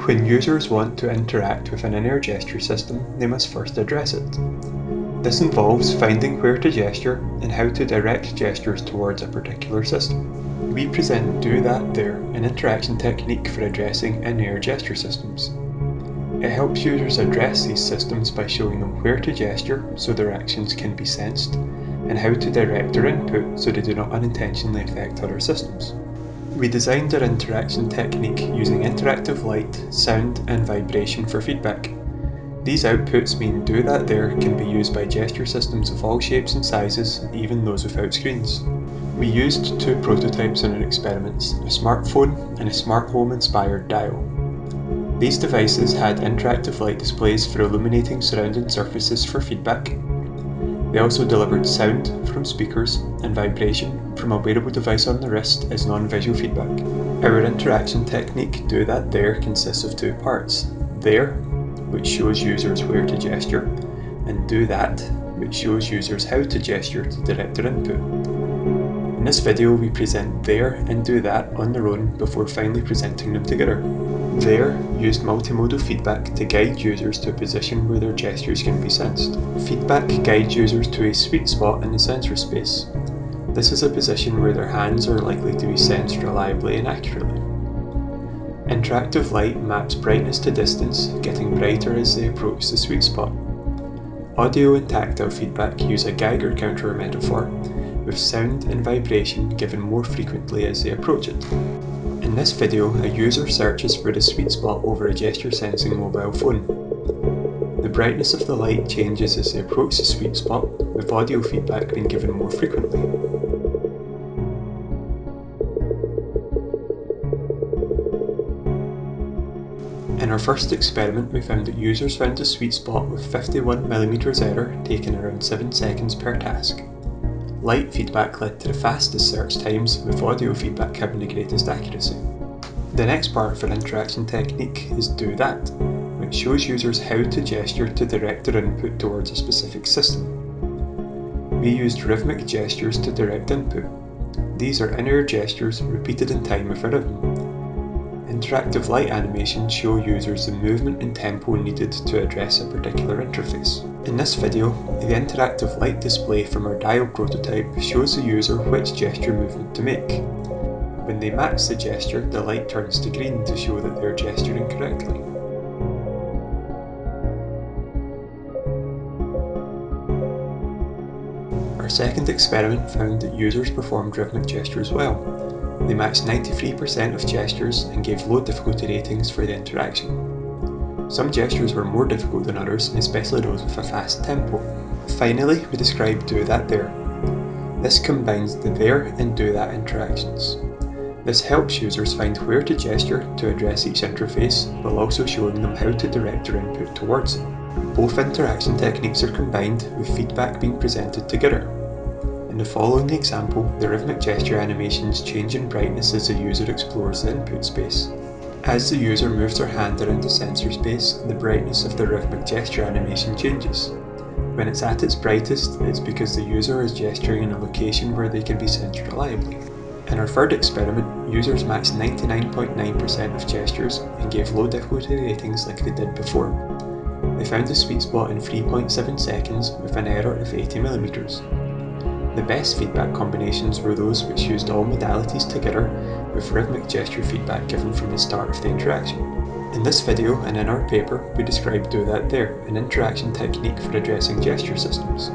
When users want to interact with an in-ear gesture system, they must first address it. This involves finding where to gesture and how to direct gestures towards a particular system. We present Do That There, an interaction technique for addressing in-ear gesture systems. It helps users address these systems by showing them where to gesture so their actions can be sensed, and how to direct their input so they do not unintentionally affect other systems. We designed our interaction technique using interactive light, sound, and vibration for feedback. These outputs mean Do That There can be used by gesture systems of all shapes and sizes, even those without screens. We used two prototypes in our experiments, a smartphone and a smart home inspired dial. These devices had interactive light displays for illuminating surrounding surfaces for feedback. They also delivered sound from speakers and vibration from a wearable device on the wrist as non-visual feedback. Our interaction technique Do That There consists of two parts: There, which shows users where to gesture, and Do That, which shows users how to gesture to direct their input. In this video we present There and Do That on their own before finally presenting them together. There used multimodal feedback to guide users to a position where their gestures can be sensed. Feedback guides users to a sweet spot in the sensor space. This is a position where their hands are likely to be sensed reliably and accurately. Interactive light maps brightness to distance, getting brighter as they approach the sweet spot. Audio and tactile feedback use a Geiger counter metaphor, with sound and vibration given more frequently as they approach it. In this video, a user searches for the sweet spot over a gesture-sensing mobile phone. The brightness of the light changes as they approach the sweet spot, with audio feedback being given more frequently. In our first experiment, we found that users found the sweet spot with 51mm error, taking around 7 seconds per task. Light feedback led to the fastest search times, with audio feedback having the greatest accuracy. The next part of our interaction technique is Do That, which shows users how to gesture to direct their input towards a specific system. We used rhythmic gestures to direct input. These are in-ear gestures repeated in time with a rhythm. Interactive light animations show users the movement and tempo needed to address a particular interface. In this video, the interactive light display from our dial prototype shows the user which gesture movement to make. When they match the gesture, the light turns to green to show that they are gesturing correctly. Our second experiment found that users performed rhythmic gestures well. They matched 93% of gestures and gave low difficulty ratings for the interaction. Some gestures were more difficult than others, especially those with a fast tempo. Finally, we described Do That There. This combines the There and Do That interactions. This helps users find where to gesture to address each interface, while also showing them how to direct their input towards it. Both interaction techniques are combined, with feedback being presented together. In the following example, the rhythmic gesture animations change in brightness as the user explores the input space. As the user moves their hand around the sensor space, the brightness of the rhythmic gesture animation changes. When it's at its brightest, it's because the user is gesturing in a location where they can be sensed reliably. In our third experiment, users matched 99.9% of gestures and gave low difficulty ratings like they did before. They found the sweet spot in 3.7 seconds with an error of 80mm. The best feedback combinations were those which used all modalities together, with rhythmic gesture feedback given from the start of the interaction. In this video and in our paper, we described Do That There, an interaction technique for addressing gesture systems.